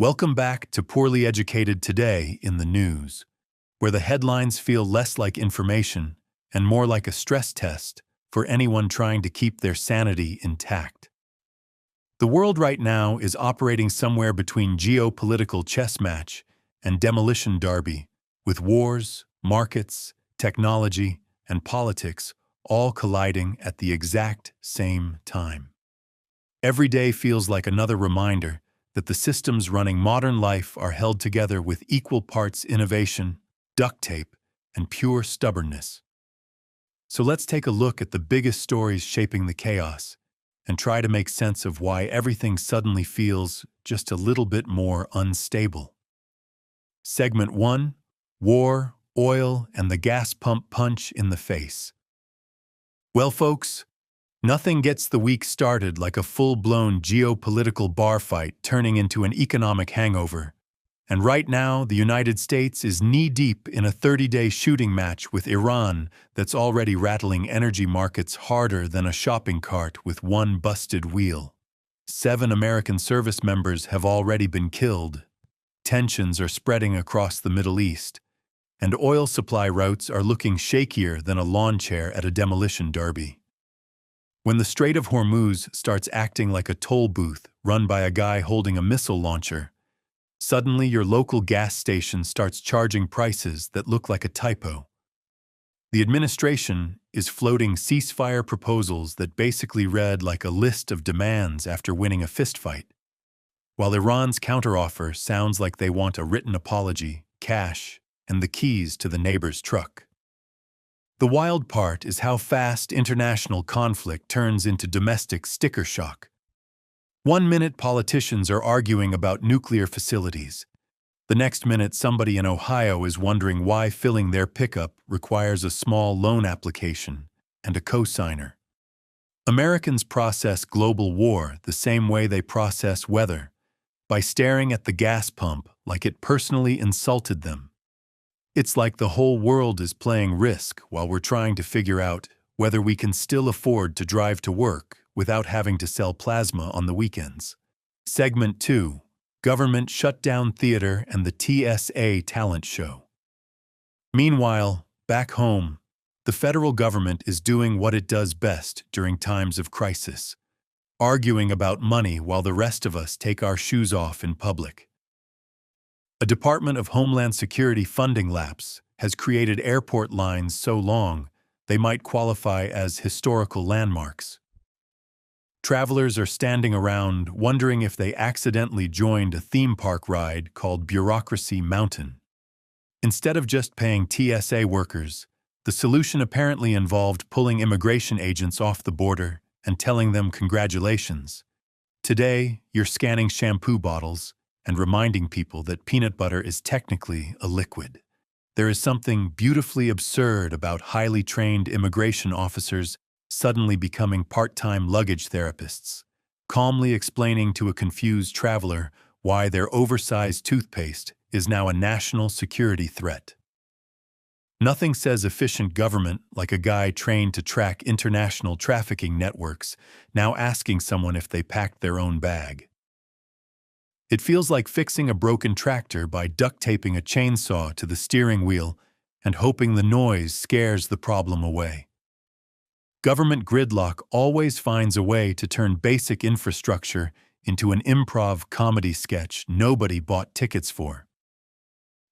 Welcome back to Poorly Educated Today in the News, where the headlines feel less like information and more like a stress test for anyone trying to keep their sanity intact. The world right now is operating somewhere between geopolitical chess match and demolition derby, with wars, markets, technology, and politics all colliding at the exact same time. Every day feels like another reminder that the systems running modern life are held together with equal parts innovation, duct tape, and pure stubbornness. So let's take a look at the biggest stories shaping the chaos and try to make sense of why everything suddenly feels just a little bit more unstable. Segment 1: War, Oil, and the Gas Pump Punch in the Face. Well, folks, nothing gets the week started like a full-blown geopolitical bar fight turning into an economic hangover. And right now, the United States is knee-deep in a 30-day shooting match with Iran that's already rattling energy markets harder than a shopping cart with one busted wheel. 7 American service members have already been killed. Tensions are spreading across the Middle East, and oil supply routes are looking shakier than a lawn chair at a demolition derby. When the Strait of Hormuz starts acting like a toll booth run by a guy holding a missile launcher, suddenly your local gas station starts charging prices that look like a typo. The administration is floating ceasefire proposals that basically read like a list of demands after winning a fistfight, while Iran's counteroffer sounds like they want a written apology, cash, and the keys to the neighbor's truck. The wild part is how fast international conflict turns into domestic sticker shock. One minute politicians are arguing about nuclear facilities. The next minute somebody in Ohio is wondering why filling their pickup requires a small loan application and a cosigner. Americans process global war the same way they process weather, by staring at the gas pump like it personally insulted them. It's like the whole world is playing Risk while we're trying to figure out whether we can still afford to drive to work without having to sell plasma on the weekends. Segment 2: Government Shutdown Theater and the TSA Talent Show. Meanwhile, back home, the federal government is doing what it does best during times of crisis, arguing about money while the rest of us take our shoes off in public. A Department of Homeland Security funding lapse has created airport lines so long they might qualify as historical landmarks. Travelers are standing around wondering if they accidentally joined a theme park ride called Bureaucracy Mountain. Instead of just paying TSA workers, the solution apparently involved pulling immigration agents off the border and telling them congratulations. Today, you're scanning shampoo bottles and reminding people that peanut butter is technically a liquid. There is something beautifully absurd about highly trained immigration officers suddenly becoming part-time luggage therapists, calmly explaining to a confused traveler why their oversized toothpaste is now a national security threat. Nothing says efficient government like a guy trained to track international trafficking networks now asking someone if they packed their own bag. It feels like fixing a broken tractor by duct-taping a chainsaw to the steering wheel and hoping the noise scares the problem away. Government gridlock always finds a way to turn basic infrastructure into an improv comedy sketch nobody bought tickets for.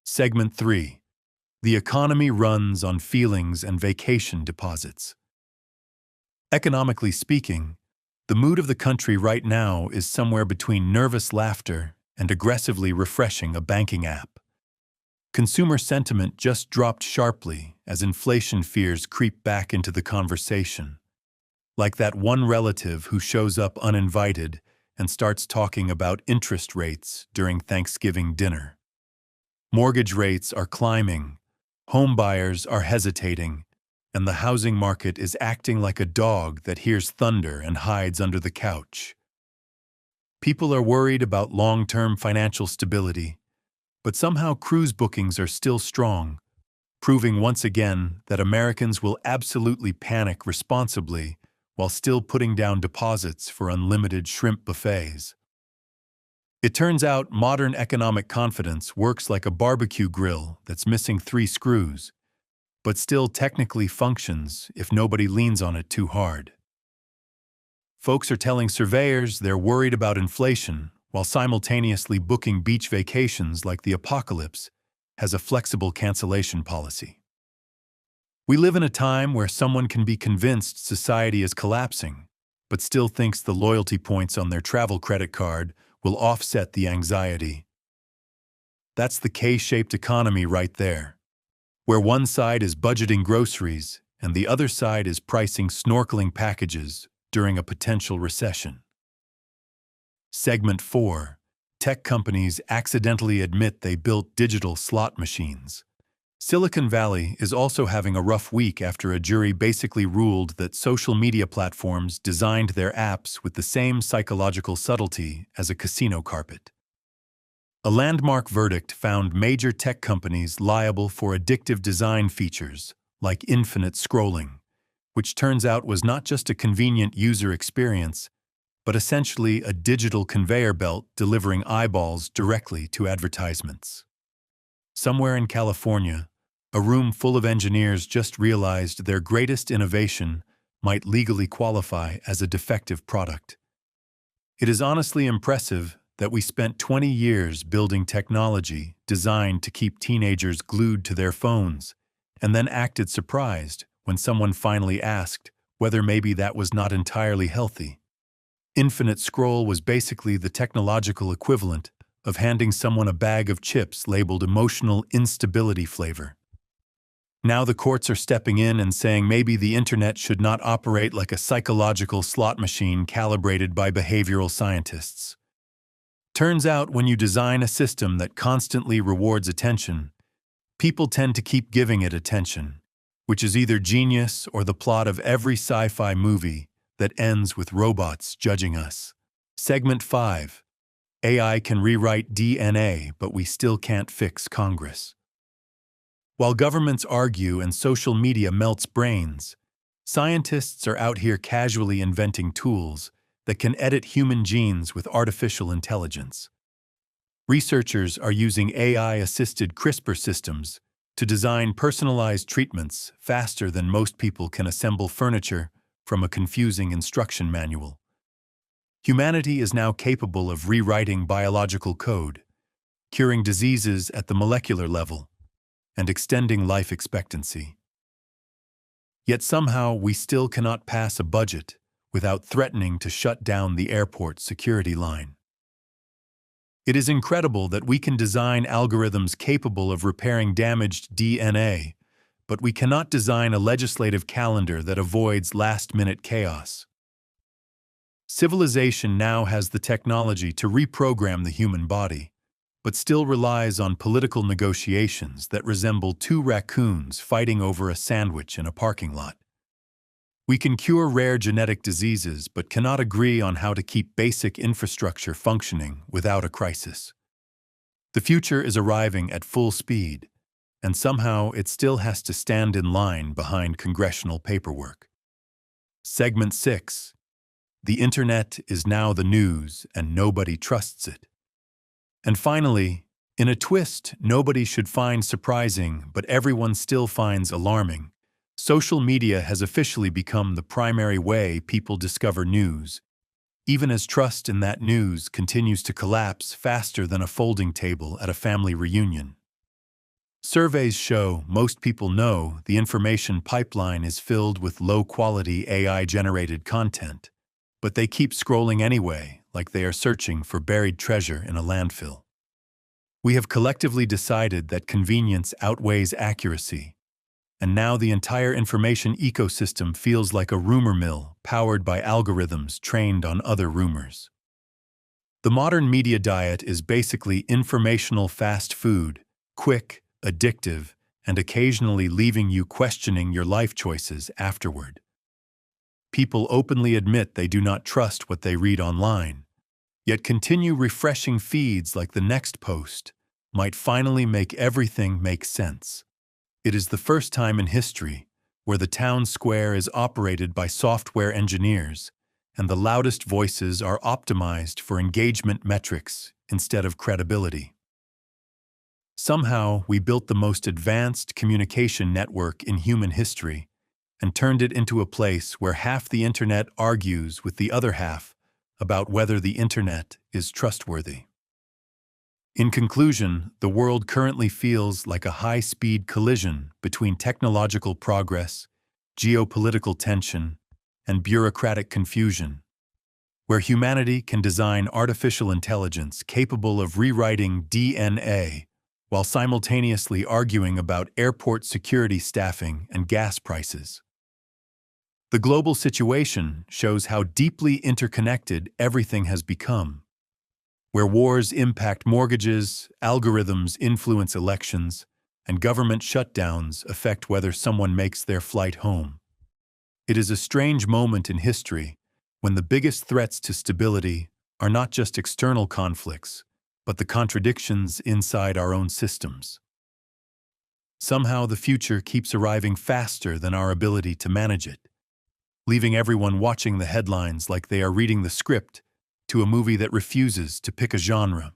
Segment 3: The economy runs on feelings and vacation deposits. Economically speaking, the mood of the country right now is somewhere between nervous laughter and aggressively refreshing a banking app. Consumer sentiment just dropped sharply as inflation fears creep back into the conversation, like that one relative who shows up uninvited and starts talking about interest rates during Thanksgiving dinner. Mortgage rates are climbing, home buyers are hesitating, and the housing market is acting like a dog that hears thunder and hides under the couch. People are worried about long-term financial stability, but somehow cruise bookings are still strong, proving once again that Americans will absolutely panic responsibly while still putting down deposits for unlimited shrimp buffets. It turns out modern economic confidence works like a barbecue grill that's missing 3 screws, but still technically functions if nobody leans on it too hard. Folks are telling surveyors they're worried about inflation while simultaneously booking beach vacations like the apocalypse has a flexible cancellation policy. We live in a time where someone can be convinced society is collapsing, but still thinks the loyalty points on their travel credit card will offset the anxiety. That's the K-shaped economy right there, where one side is budgeting groceries and the other side is pricing snorkeling packages during a potential recession. Segment 4. Tech companies accidentally admit they built digital slot machines. Silicon Valley is also having a rough week after a jury basically ruled that social media platforms designed their apps with the same psychological subtlety as a casino carpet. A landmark verdict found major tech companies liable for addictive design features like infinite scrolling, which turns out was not just a convenient user experience, but essentially a digital conveyor belt delivering eyeballs directly to advertisements. Somewhere in California, a room full of engineers just realized their greatest innovation might legally qualify as a defective product. It is honestly impressive that we spent 20 years building technology designed to keep teenagers glued to their phones, and then acted surprised when someone finally asked whether maybe that was not entirely healthy. Infinite scroll was basically the technological equivalent of handing someone a bag of chips labeled emotional instability flavor. Now the courts are stepping in and saying maybe the internet should not operate like a psychological slot machine calibrated by behavioral scientists. Turns out when you design a system that constantly rewards attention, people tend to keep giving it attention, which is either genius or the plot of every sci-fi movie that ends with robots judging us. Segment 5. AI can rewrite DNA, but we still can't fix Congress. While governments argue and social media melts brains, scientists are out here casually inventing tools that can edit human genes with artificial intelligence. Researchers are using AI-assisted CRISPR systems to design personalized treatments faster than most people can assemble furniture from a confusing instruction manual. Humanity is now capable of rewriting biological code, curing diseases at the molecular level, and extending life expectancy. Yet somehow we still cannot pass a budget without threatening to shut down the airport security line. It is incredible that we can design algorithms capable of repairing damaged DNA, but we cannot design a legislative calendar that avoids last-minute chaos. Civilization now has the technology to reprogram the human body, but still relies on political negotiations that resemble 2 raccoons fighting over a sandwich in a parking lot. We can cure rare genetic diseases but cannot agree on how to keep basic infrastructure functioning without a crisis. The future is arriving at full speed, and somehow it still has to stand in line behind congressional paperwork. Segment 6. The internet is now the news and nobody trusts it. And finally, in a twist nobody should find surprising but everyone still finds alarming, social media has officially become the primary way people discover news, even as trust in that news continues to collapse faster than a folding table at a family reunion. Surveys show most people know the information pipeline is filled with low-quality AI-generated content, but they keep scrolling anyway, like they are searching for buried treasure in a landfill. We have collectively decided that convenience outweighs accuracy, and now the entire information ecosystem feels like a rumor mill powered by algorithms trained on other rumors. The modern media diet is basically informational fast food, quick, addictive, and occasionally leaving you questioning your life choices afterward. People openly admit they do not trust what they read online, yet continue refreshing feeds like the next post might finally make everything make sense. It is the first time in history where the town square is operated by software engineers and the loudest voices are optimized for engagement metrics instead of credibility. Somehow, we built the most advanced communication network in human history and turned it into a place where half the internet argues with the other half about whether the internet is trustworthy. In conclusion, the world currently feels like a high-speed collision between technological progress, geopolitical tension, and bureaucratic confusion, where humanity can design artificial intelligence capable of rewriting DNA while simultaneously arguing about airport security staffing and gas prices. The global situation shows how deeply interconnected everything has become, where wars impact mortgages, algorithms influence elections, and government shutdowns affect whether someone makes their flight home. It is a strange moment in history when the biggest threats to stability are not just external conflicts, but the contradictions inside our own systems. Somehow the future keeps arriving faster than our ability to manage it, leaving everyone watching the headlines like they are reading the script to a movie that refuses to pick a genre.